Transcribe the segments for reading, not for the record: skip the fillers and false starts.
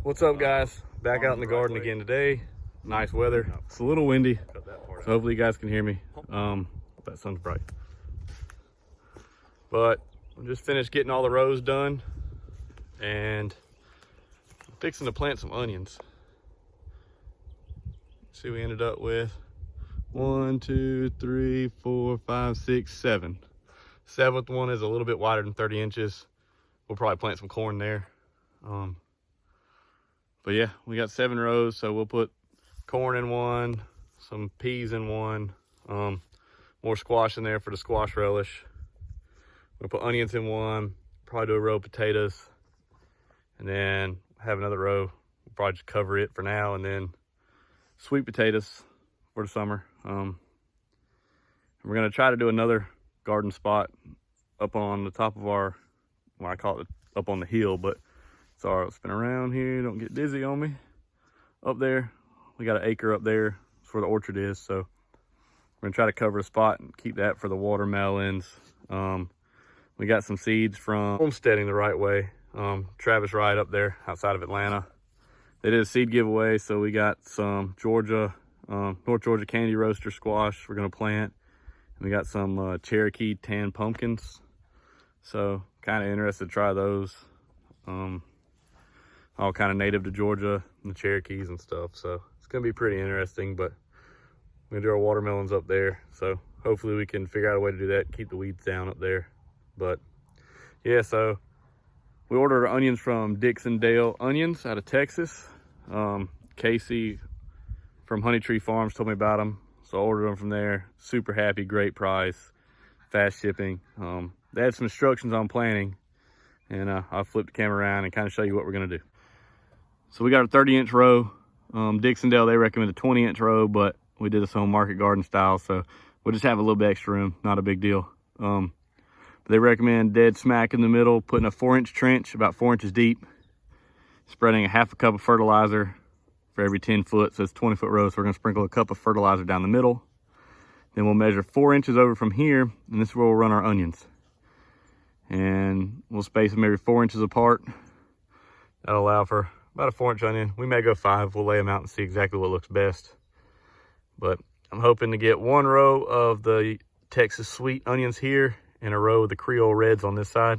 What's up, guys? Back out in the garden again today. Nice weather. It's a little windy, so hopefully you guys can hear me. That sun's bright. But I just finished getting all the rows done and I'm fixing to plant some onions. See, we ended up with 1, 2, 3, 4, 5, 6, 7. Seventh one is a little bit wider than 30 inches. We'll probably plant some corn there. But yeah, we got 7 rows, so we'll put corn in one, some peas in one, more squash in there for the squash relish. We'll put onions in one, probably do a row of potatoes, and then have another row. We'll probably just cover it for now, and then sweet potatoes for the summer. We're gonna try to do another garden spot up on the top of our, well, I call it up on the hill, but sorry, I'll spin around here, don't get dizzy on me. Up there, we got an acre up there. That's where the orchard is, so we're gonna try to cover a spot and keep that for the watermelons. We got some seeds from Homesteading the Right Way. Travis Wright up there outside of Atlanta. They did a seed giveaway, so we got some Georgia, North Georgia candy roaster squash we're gonna plant. And we got some Cherokee tan pumpkins. So kind of interested to try those. All kind of native to Georgia and the Cherokees and stuff. So it's gonna be pretty interesting, but we're gonna do our watermelons up there. So hopefully we can figure out a way to do that, keep the weeds down up there. But yeah, so we ordered our onions from Dixon Onions out of Texas. Casey from Honey Tree Farms told me about them, so I ordered them from there. Super happy, great price, fast shipping. They had some instructions on planting, and I'll flip the camera around and kind of show you what we're gonna do. So we got a 30-inch row. Dixon they recommend a 20-inch row, but we did this home market garden style, so we'll just have a little bit extra room, not a big deal. They recommend dead smack in the middle, putting a 4-inch trench about 4 inches deep, spreading a half a cup of fertilizer for every 10 foot, so it's 20-foot row. So we're gonna sprinkle a cup of fertilizer down the middle. Then we'll measure 4 inches over from here, and this is where we'll run our onions. And we'll space them every 4 inches apart. That'll allow for about a 4-inch onion. We may go 5, we'll lay them out and see exactly what looks best. But I'm hoping to get 1 row of the Texas sweet onions here and a row of the Creole reds on this side.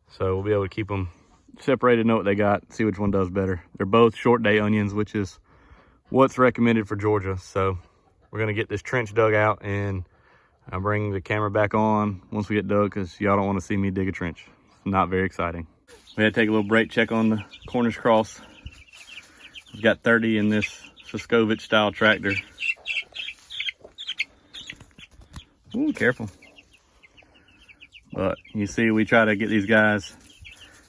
So we'll be able to keep them separated, know what they got, see which one does better. They're both short day onions, which is what's recommended for Georgia. So we're gonna get this trench dug out, and I'll bring the camera back on once we get dug, because y'all don't want to see me dig a trench. It's not very exciting. We had to take a little break, check on the Cornish cross. We've got 30 in this Siskovich style tractor. Ooh, careful. But you see, we try to get these guys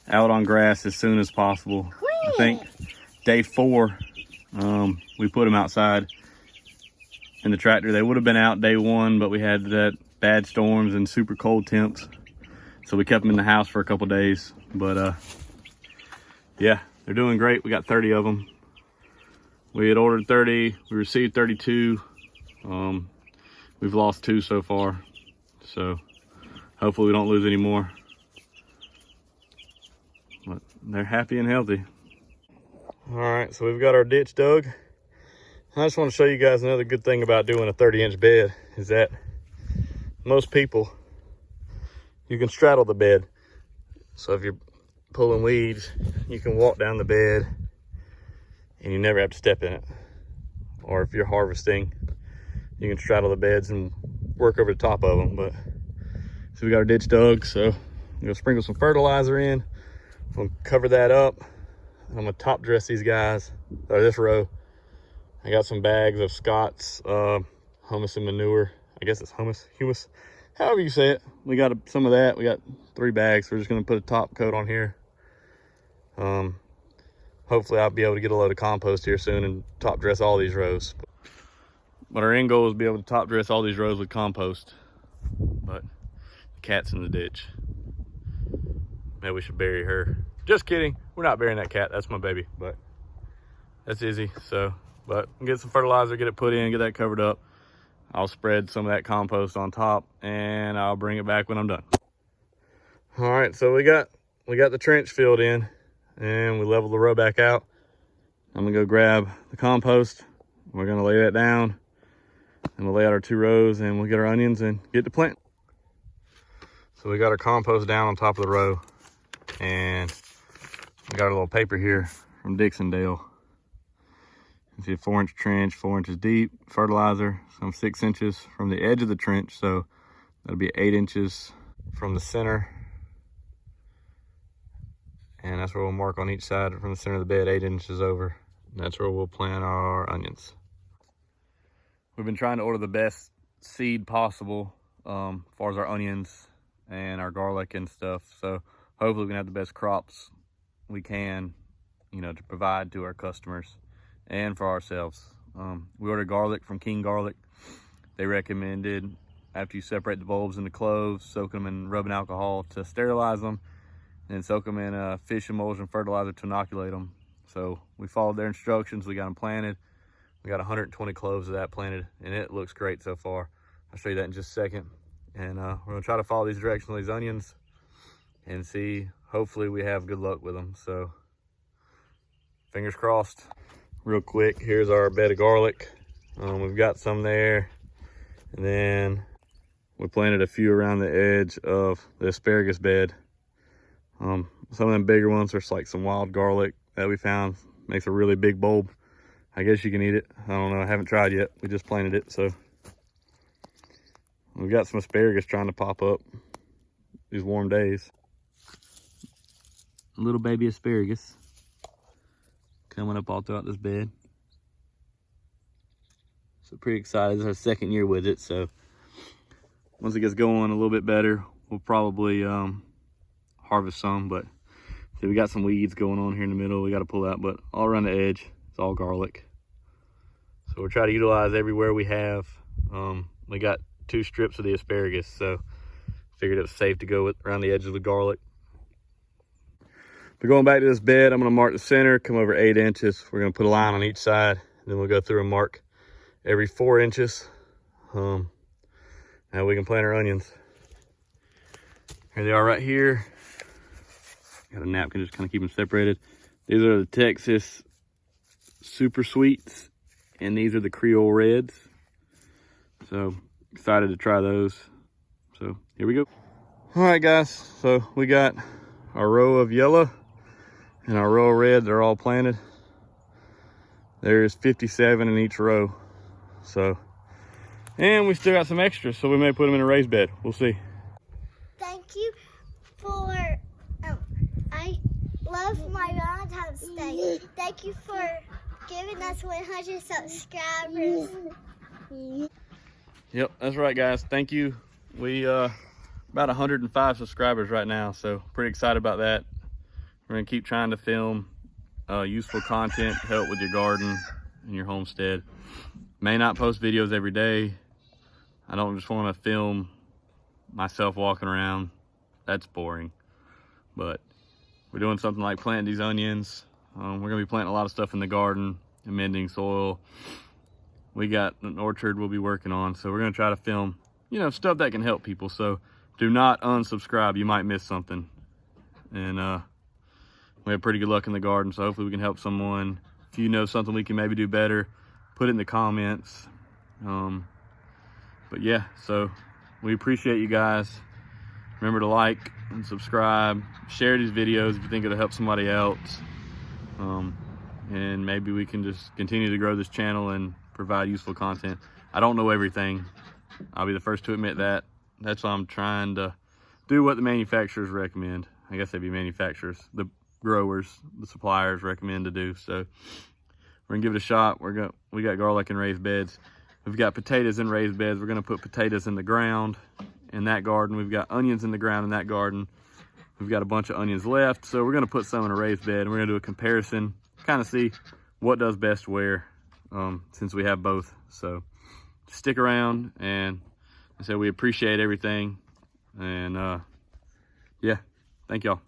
out on grass as soon as possible. I think day 4, we put them outside in the tractor. They would have been out day 1, but we had that bad storms and super cold temps, so we kept them in the house for a couple days. But yeah, they're doing great. We got 30 of them. We had ordered 30, we received 32. We've lost 2 so far, so hopefully we don't lose any more. But they're happy and healthy. All right, so we've got our ditch dug. I just want to show you guys another good thing about doing a 30-inch bed is that most people, you can straddle the bed. So if you're pulling weeds, you can walk down the bed and you never have to step in it. Or if you're harvesting, you can straddle the beds and work over the top of them. But so we got our ditch dug, so I'm gonna sprinkle some fertilizer in. I'm gonna cover that up. I'm gonna top dress these guys, or this row. I got some bags of Scott's hummus and manure. I guess it's humus, however you say it. We got some of that. We got 3 bags. We're just gonna put a top coat on here. Hopefully I'll be able to get a load of compost here soon and top dress all these rows. But our end goal is to be able to top dress all these rows with compost. But the cat's in the ditch. Maybe we should bury her. Just kidding. We're not burying that cat. That's my baby. But that's easy. So, but get some fertilizer, get it put in, get that covered up. I'll spread some of that compost on top, and I'll bring it back when I'm done. All right, so we got the trench filled in. and we leveled the row back out. I'm gonna go grab the compost. We're gonna lay that down, and we'll lay out our 2 rows, and we'll get our onions and get to plant. So we got our compost down on top of the row, and we got a little paper here from Dixon. You can see a 4-inch trench, 4 inches deep, fertilizer, some 6 inches from the edge of the trench, so that'll be 8 inches from the center. And that's where we'll mark on each side from the center of the bed, 8 inches over. And that's where we'll plant our onions. We've been trying to order the best seed possible as far as our onions and our garlic and stuff. So hopefully we can have the best crops we can, you know, to provide to our customers and for ourselves. We ordered garlic from King Garlic. They recommended, after you separate the bulbs and the cloves, soaking them in rubbing alcohol to sterilize them, and soak them in fish emulsion fertilizer to inoculate them. So we followed their instructions. We got them planted. We got 120 cloves of that planted, and it looks great so far. I'll show you that in just a second. And we're gonna try to follow these directions on these onions and see, hopefully we have good luck with them. So fingers crossed. Real quick, here's our bed of garlic. We've got some there, and then we planted a few around the edge of the asparagus bed. Some of them bigger ones are like some wild garlic that we found. Makes a really big bulb. I guess you can eat it. I don't know, I haven't tried yet. We just planted it, so. We've got some asparagus trying to pop up these warm days. A little baby asparagus coming up all throughout this bed. So pretty excited. This is our 2nd year with it, so once it gets going a little bit better, we'll probably harvest some. But see, we got some weeds going on here in the middle we got to pull out, but all around the edge it's all garlic. So we'll try to utilize everywhere we have. We got 2 strips of the asparagus, so figured it was safe to go around the edge of the garlic. But going back to this bed, I'm going to mark the center, come over 8 inches. We're going to put a line on each side, then we'll go through and mark every 4 inches. Now we can plant our onions. Here they are right here. Got a napkin, just kind of keep them separated. These are the Texas Super Sweets, and these are the Creole Reds. So excited to try those. So here we go. All right, guys, so we got our row of yellow and our row of red. They're all planted. There's 57 in each row. So, and we still got some extras, so we may put them in a raised bed. We'll see. Thank you for, I love my Valentine's Day. Thank you for giving us 100 subscribers. Yep, that's right, guys. Thank you. We about 105 subscribers right now, so pretty excited about that. We're gonna keep trying to film useful content to help with your garden and your homestead. May not post videos every day. I don't just want to film myself walking around. That's boring. But we're doing something like planting these onions. We're gonna be planting a lot of stuff in the garden, amending soil. We got an orchard we'll be working on, so we're gonna try to film, you know, stuff that can help people. So do not unsubscribe, you might miss something. And we have pretty good luck in the garden, so hopefully we can help someone. If you know something we can maybe do better, put it in the comments. But yeah, so we appreciate you guys. Remember to like and subscribe, share these videos if you think it'll help somebody else. And maybe we can just continue to grow this channel and provide useful content. I don't know everything. I'll be the first to admit that. That's why I'm trying to do what the manufacturers recommend. I guess they'd be manufacturers, the growers, the suppliers recommend to do. So we're gonna give it a shot. We got garlic in raised beds. We've got potatoes in raised beds. We're gonna put potatoes in the ground in that garden. We've got onions in the ground in that garden. We've got a bunch of onions left, so we're gonna put some in a raised bed. We're gonna do a comparison, kind of see what does best where, since we have both. So stick around, and I said we appreciate everything. And yeah, thank y'all.